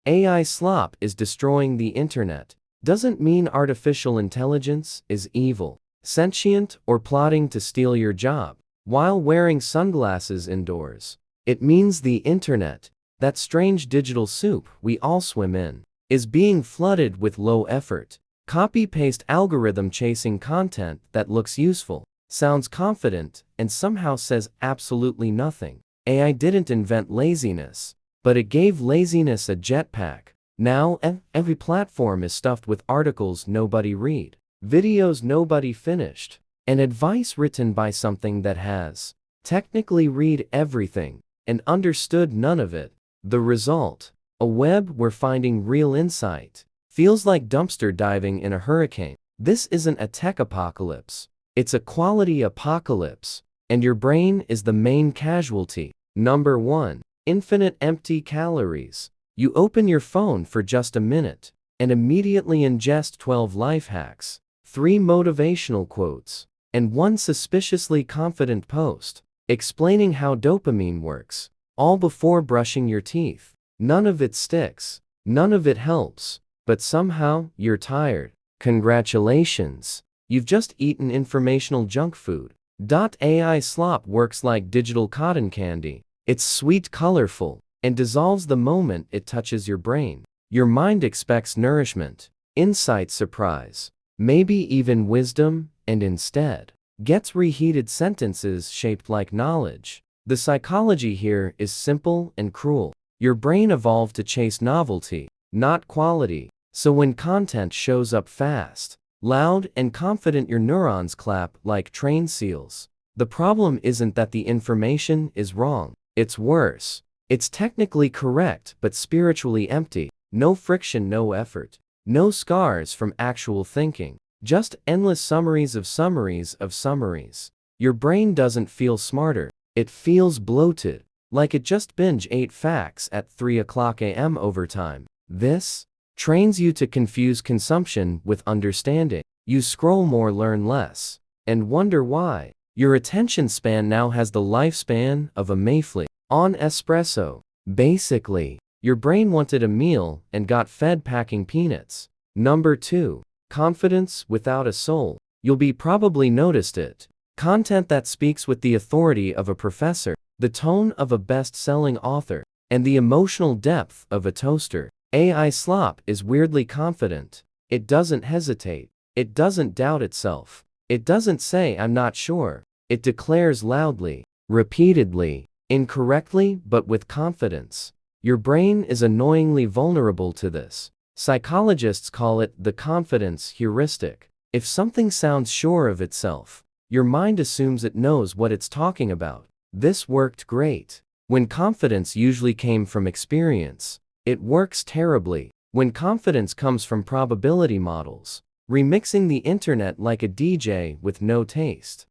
AI slop is destroying the internet doesn't mean artificial intelligence is evil, sentient, or plotting to steal your job while wearing sunglasses indoors. It means the internet, that strange digital soup we all swim in, is being flooded with low-effort, copy-paste algorithm-chasing content that looks useful, sounds confident, and somehow says absolutely nothing. AI didn't invent laziness, but it gave laziness a jetpack. Now, every platform is stuffed with articles nobody read, videos nobody finished, and advice written by something that has technically read everything and understood none of it. The result? A web where finding real insight feels like dumpster diving in a hurricane. This isn't a tech apocalypse. It's a quality apocalypse, and your brain is the main casualty. Number 1. Infinite empty calories. You open your phone for just a minute and immediately ingest 12 life hacks, 3 motivational quotes, and 1 suspiciously confident post explaining how dopamine works, all before brushing your teeth. None of it sticks, none of it helps, but somehow you're tired. Congratulations, you've just eaten informational junk food. AI slop works like digital cotton candy. It's sweet, colorful, and dissolves the moment it touches your brain. Your mind expects nourishment, insight, surprise, maybe even wisdom, and instead gets reheated sentences shaped like knowledge. The psychology here is simple and cruel. Your brain evolved to chase novelty, not quality. So when content shows up fast, loud, and confident, your neurons clap like trained seals. The problem isn't that the information is wrong. It's worse. It's technically correct but spiritually empty. No friction, no effort, no scars from actual thinking. Just endless summaries of summaries of summaries. Your brain doesn't feel smarter. It feels bloated, like it just binge ate facts at 3 a.m. overtime. This trains you to confuse consumption with understanding. You scroll more, learn less, and wonder why. Your attention span now has the lifespan of a Mayfly on espresso. Basically, your brain wanted a meal and got fed packing peanuts. Number 2. Confidence without a soul. You'll be probably noticed it. Content that speaks with the authority of a professor, the tone of a best-selling author, and the emotional depth of a toaster. AI slop is weirdly confident. It doesn't hesitate. It doesn't doubt itself. It doesn't say "I'm not sure." It declares loudly, repeatedly, incorrectly, but with confidence. Your brain is annoyingly vulnerable to this. Psychologists call it the confidence heuristic. If something sounds sure of itself, your mind assumes it knows what it's talking about. This worked great when confidence usually came from experience. It works terribly when confidence comes from probability models, remixing the internet like a DJ with no taste.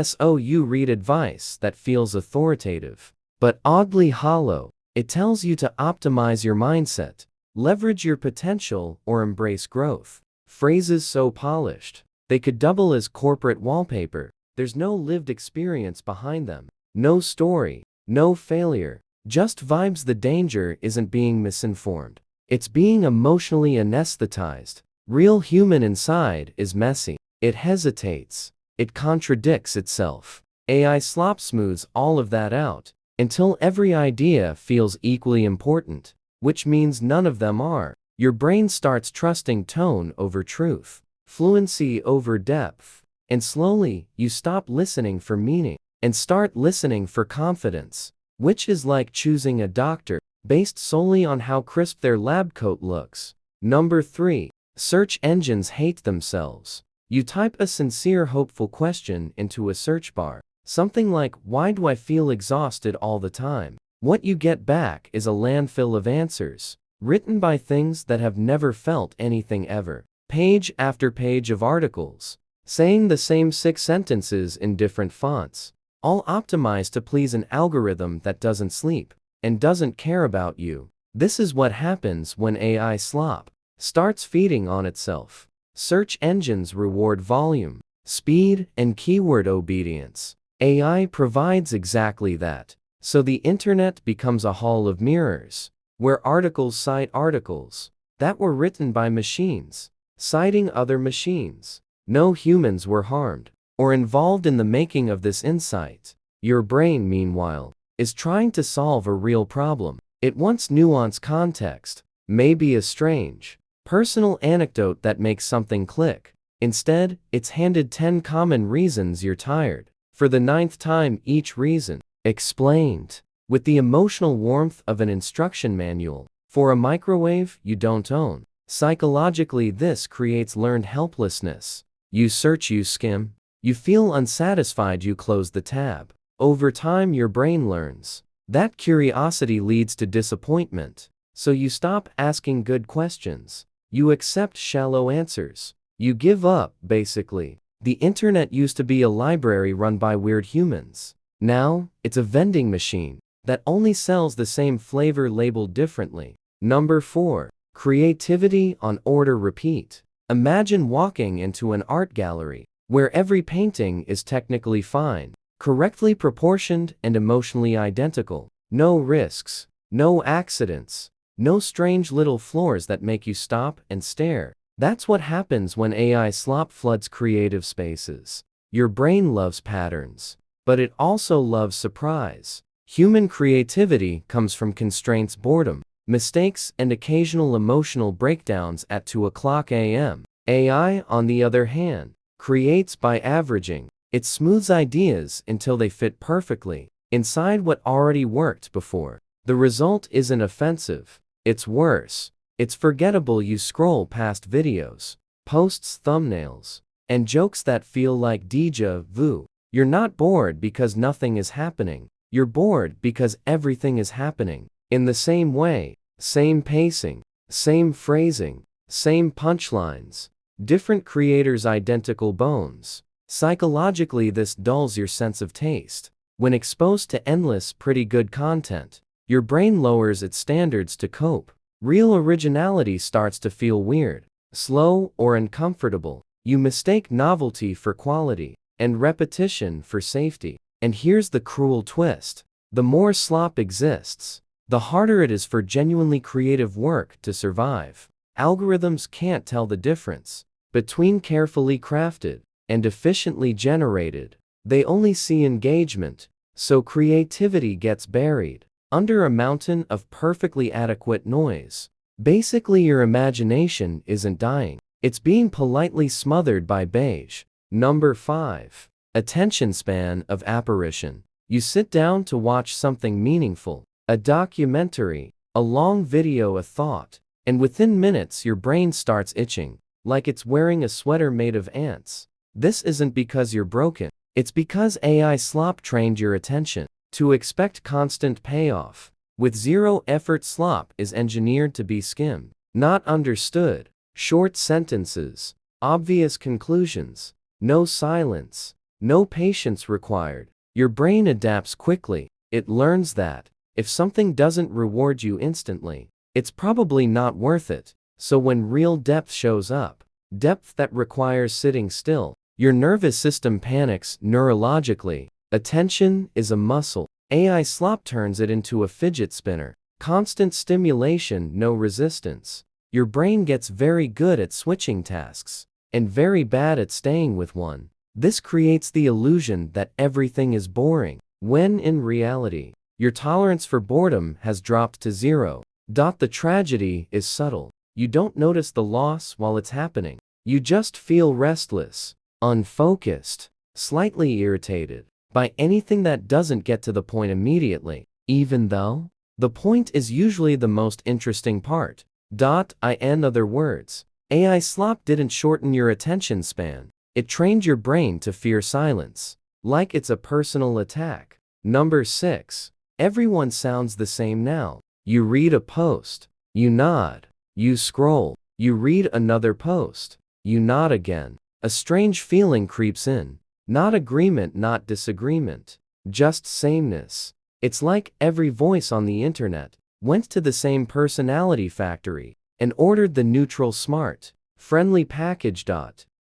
So you read advice that feels authoritative, but oddly hollow. It tells you to optimize your mindset, leverage your potential, or embrace growth. Phrases so polished, they could double as corporate wallpaper. There's no lived experience behind them, no story, no failure, just vibes. The danger isn't being misinformed. It's being emotionally anesthetized. Real human inside is messy. It hesitates. It contradicts itself. AI slop smooths all of that out until every idea feels equally important, which means none of them are. Your brain starts trusting tone over truth, fluency over depth, and slowly you stop listening for meaning and start listening for confidence, which is like choosing a doctor based solely on how crisp their lab coat looks. Number 3. Search engines hate themselves. You type a sincere, hopeful question into a search bar, something like, "Why do I feel exhausted all the time?" What you get back is a landfill of answers, written by things that have never felt anything ever. Page after page of articles, saying the same 6 sentences in different fonts, all optimized to please an algorithm that doesn't sleep and doesn't care about you. This is what happens when AI slop starts feeding on itself. Search engines reward volume, speed, and keyword obedience. AI provides exactly that. So the internet becomes a hall of mirrors. where articles cite articles that were written by machines, citing other machines. No humans were harmed or involved in the making of this insight. Your brain, meanwhile, is trying to solve a real problem. It wants nuanced context, maybe a strange, personal anecdote that makes something click. Instead, it's handed 10 common reasons you're tired. For the 9th time, each reason explained with the emotional warmth of an instruction manual for a microwave you don't own. Psychologically, this creates learned helplessness. You search, you skim, you feel unsatisfied, you close the tab. Over time, your brain learns that curiosity leads to disappointment. So you stop asking good questions. You accept shallow answers. You give up, basically. The internet used to be a library run by weird humans. Now, it's a vending machine that only sells the same flavor labeled differently. Number 4. Creativity on order repeat. Imagine walking into an art gallery where every painting is technically fine, correctly proportioned, and emotionally identical. No risks, no accidents, no strange little flaws that make you stop and stare. That's what happens when AI slop floods creative spaces. Your brain loves patterns, but it also loves surprise. Human creativity comes from constraints, boredom, mistakes, and occasional emotional breakdowns at 2:00 a.m. AI, on the other hand, creates by averaging. It smooths ideas until they fit perfectly inside what already worked before. The result isn't offensive. It's worse. It's forgettable. You scroll past videos, posts, thumbnails, and jokes that feel like déjà vu. You're not bored because nothing is happening. You're bored because everything is happening. In the same way, same pacing, same phrasing, same punchlines, different creators, identical bones. Psychologically, this dulls your sense of taste. When exposed to endless, pretty good content, your brain lowers its standards to cope. Real originality starts to feel weird, slow, or uncomfortable. You mistake novelty for quality, and repetition for safety. And here's the cruel twist. The more slop exists, the harder it is for genuinely creative work to survive. Algorithms can't tell the difference between carefully crafted and efficiently generated. They only see engagement, so creativity gets buried under a mountain of perfectly adequate noise. Basically, your imagination isn't dying. It's being politely smothered by beige. Number 5. Attention span of apparition. You sit down to watch something meaningful, a documentary, a long video, a thought, and within minutes your brain starts itching, like it's wearing a sweater made of ants. This isn't because you're broken. It's because AI slop trained your attention to expect constant payoff. With zero effort, slop is engineered to be skimmed, not understood. Short sentences, obvious conclusions, no silence, no patience required. Your brain adapts quickly. It learns that if something doesn't reward you instantly, it's probably not worth it. So when real depth shows up, depth that requires sitting still, your nervous system panics. Neurologically, attention is a muscle. AI slop turns it into a fidget spinner. Constant stimulation, no resistance. Your brain gets very good at switching tasks and very bad at staying with one. This creates the illusion that everything is boring, when in reality, your tolerance for boredom has dropped to 0. The tragedy is subtle. You don't notice the loss while it's happening. You just feel restless, unfocused, slightly irritated by anything that doesn't get to the point immediately, even though the point is usually the most interesting part. In other words, AI slop didn't shorten your attention span. It trained your brain to fear silence, like it's a personal attack. Number 6. Everyone sounds the same now. You read a post, you nod, you scroll, you read another post, you nod again. A strange feeling creeps in. Not agreement, not disagreement, just sameness. It's like every voice on the internet went to the same personality factory and ordered the neutral, smart, friendly package.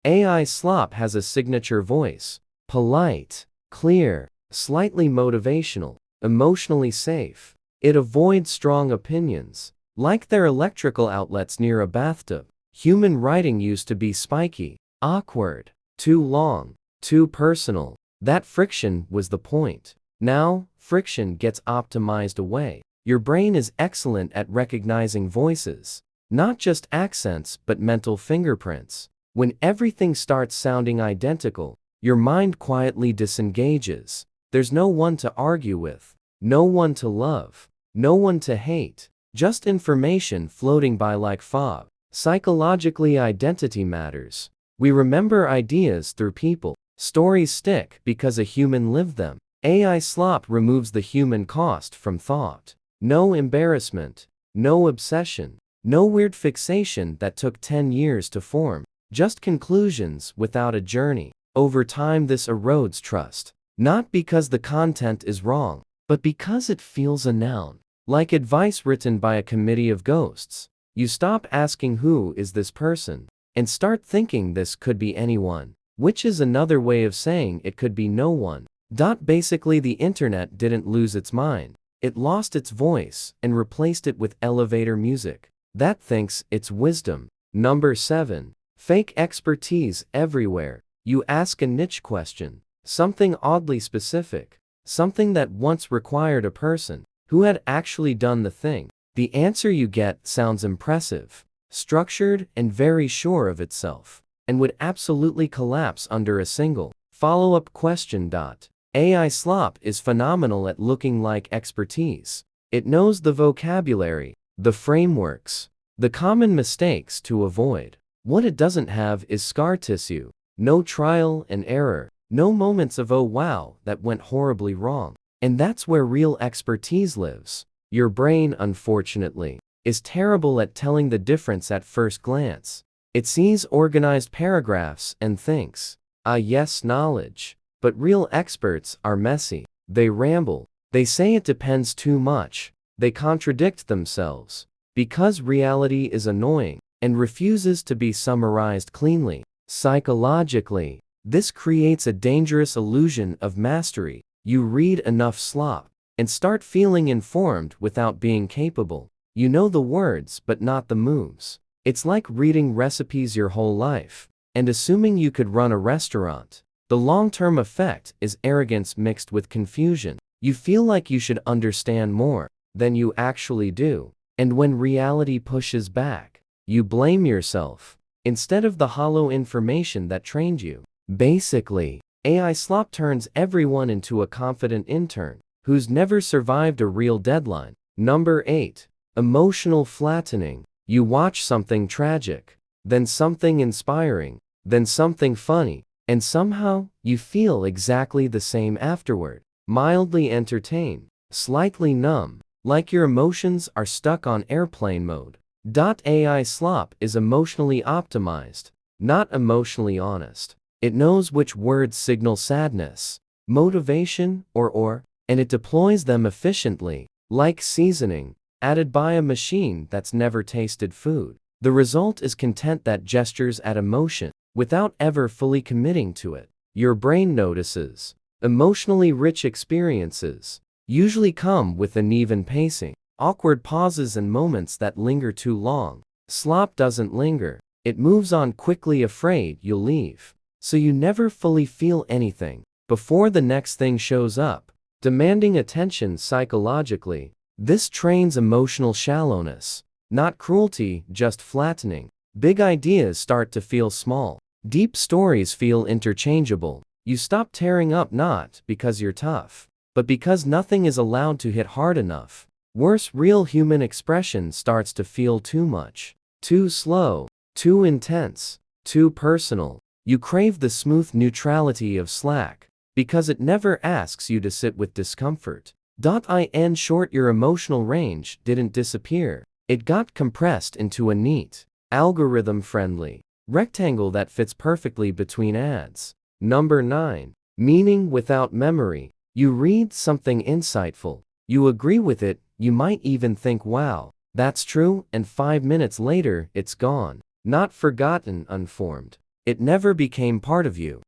AI slop has a signature voice: polite, clear, slightly motivational, emotionally safe. It avoids strong opinions. Like their electrical outlets near a bathtub. Human writing used to be spiky, awkward, too long, too personal. That friction was the point. Now, friction gets optimized away. Your brain is excellent at recognizing voices. Not just accents but mental fingerprints. When everything starts sounding identical, your mind quietly disengages. There's no one to argue with, no one to love, no one to hate, just information floating by like fog. Psychologically, identity matters. We remember ideas through people. Stories stick because a human lived them. AI Slop removes the human cost from thought. No embarrassment, no obsession, no weird fixation that took 10 years to form. Just conclusions without a journey. Over time this erodes trust. Not because the content is wrong, but because it feels a noun. Like advice written by a committee of ghosts. You stop asking who is this person, and start thinking this could be anyone. Which is another way of saying it could be no one. Basically the internet didn't lose its mind. It lost its voice and replaced it with elevator music. That thinks it's wisdom. Number 7. Fake expertise everywhere. You ask a niche question. Something oddly specific. Something that once required a person who had actually done the thing. The answer you get sounds impressive, structured, and very sure of itself, and would absolutely collapse under a single follow-up question. AI Slop is phenomenal at looking like expertise. It knows the vocabulary, the frameworks, the common mistakes to avoid. What it doesn't have is scar tissue. No trial and error. No moments of oh wow, that went horribly wrong. And that's where real expertise lives. Your brain, unfortunately, is terrible at telling the difference at first glance. It sees organized paragraphs and thinks, ah yes, knowledge. But real experts are messy. They ramble. They say it depends too much. They contradict themselves. Because reality is annoying and refuses to be summarized cleanly. Psychologically, this creates a dangerous illusion of mastery. You read enough slop and start feeling informed without being capable. You know the words but not the moves. It's like reading recipes your whole life and assuming you could run a restaurant. The long-term effect is arrogance mixed with confusion. You feel like you should understand more than you actually do. And when reality pushes back, you blame yourself instead of the hollow information that trained you. Basically, AI Slop turns everyone into a confident intern who's never survived a real deadline. Number 8. Emotional flattening. You watch something tragic, then something inspiring, then something funny, and somehow, you feel exactly the same afterward. Mildly entertained, slightly numb, like your emotions are stuck on airplane mode. AI Slop is emotionally optimized, not emotionally honest. It knows which words signal sadness, motivation, or, and it deploys them efficiently, like seasoning, added by a machine that's never tasted food. The result is content that gestures at emotion, without ever fully committing to it. Your brain notices. Emotionally rich experiences usually come with uneven pacing, awkward pauses and moments that linger too long. Slop doesn't linger. It moves on quickly, afraid you'll leave. So you never fully feel anything before the next thing shows up, demanding attention psychologically. This trains emotional shallowness, not cruelty, just flattening. Big ideas start to feel small. Deep stories feel interchangeable. You stop tearing up not because you're tough, but because nothing is allowed to hit hard enough. Worse, real human expression starts to feel too much. Too slow, too intense, too personal. You crave the smooth neutrality of Slack, because it never asks you to sit with discomfort. In short, your emotional range didn't disappear. It got compressed into a neat, algorithm-friendly rectangle that fits perfectly between ads. Number 9. Meaning without memory. You read something insightful. You agree with it, you might even think, wow, that's true, and 5 minutes later, it's gone. Not forgotten, unformed. It never became part of you.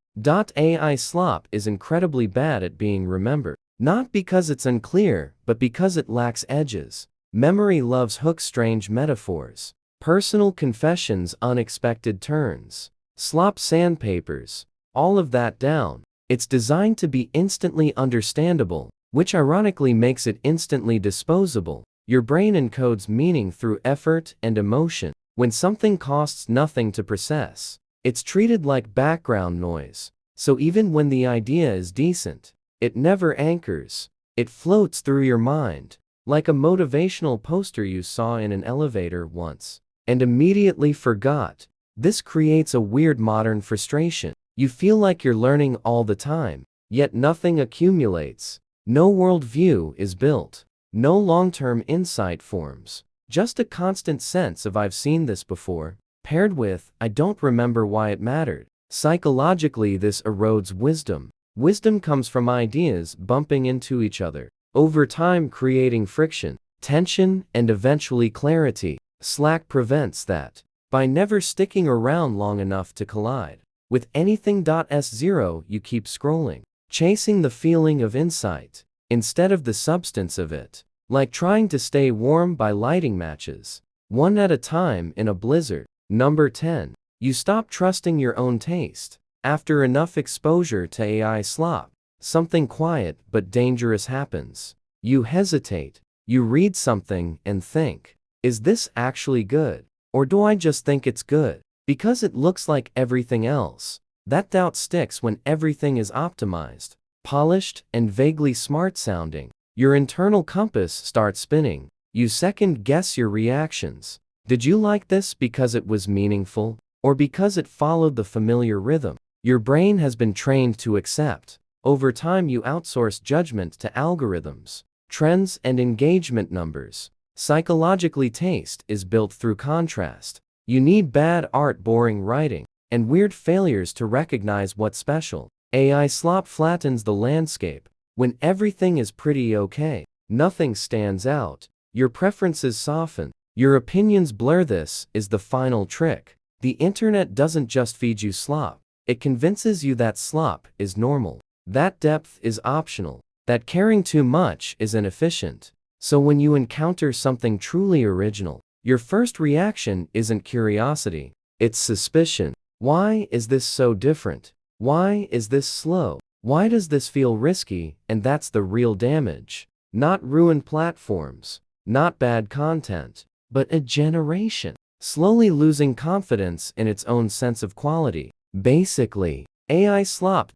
AI Slop is incredibly bad at being remembered. Not because it's unclear, but because it lacks edges. Memory loves hooks, strange metaphors. Personal confessions, unexpected turns. Slop sandpapers. All of that down. It's designed to be instantly understandable, which ironically makes it instantly disposable. Your brain encodes meaning through effort and emotion. When something costs nothing to process, it's treated like background noise. So even when the idea is decent, it never anchors. It floats through your mind, like a motivational poster you saw in an elevator once, and immediately forgot. This creates a weird modern frustration. You feel like you're learning all the time, yet nothing accumulates. No worldview is built. No long-term insight forms. Just a constant sense of "I've seen this before," paired with "I don't remember why it mattered." Psychologically, this erodes wisdom. Wisdom comes from ideas bumping into each other, over time creating friction, tension, and eventually clarity. Slack prevents that by never sticking around long enough to collide with anything. S0 You keep scrolling, chasing the feeling of insight instead of the substance of it, like trying to stay warm by lighting matches, one at a time in a blizzard. Number 10. You stop trusting your own taste. After enough exposure to AI slop, something quiet but dangerous happens. You hesitate. You read something and think, is this actually good? Or do I just think it's good because it looks like everything else? That doubt sticks when everything is optimized, polished, and vaguely smart sounding. Your internal compass starts spinning. You second guess your reactions. Did you like this because it was meaningful, or because it followed the familiar rhythm your brain has been trained to accept? Over time, you outsource judgment to algorithms, trends, and engagement numbers. Psychologically, taste is built through contrast. You need bad art, boring writing, and weird failures to recognize what's special. AI slop flattens the landscape. When everything is pretty okay, nothing stands out. Your preferences soften. Your opinions blur. This is the final trick. The internet doesn't just feed you slop. It convinces you that slop is normal, that depth is optional, that caring too much is inefficient. So when you encounter something truly original, your first reaction isn't curiosity, it's suspicion. Why is this so different? Why is this slow? Why does this feel risky? And that's the real damage. Not ruined platforms, not bad content, but a generation slowly losing confidence in its own sense of quality. Basically, AI slop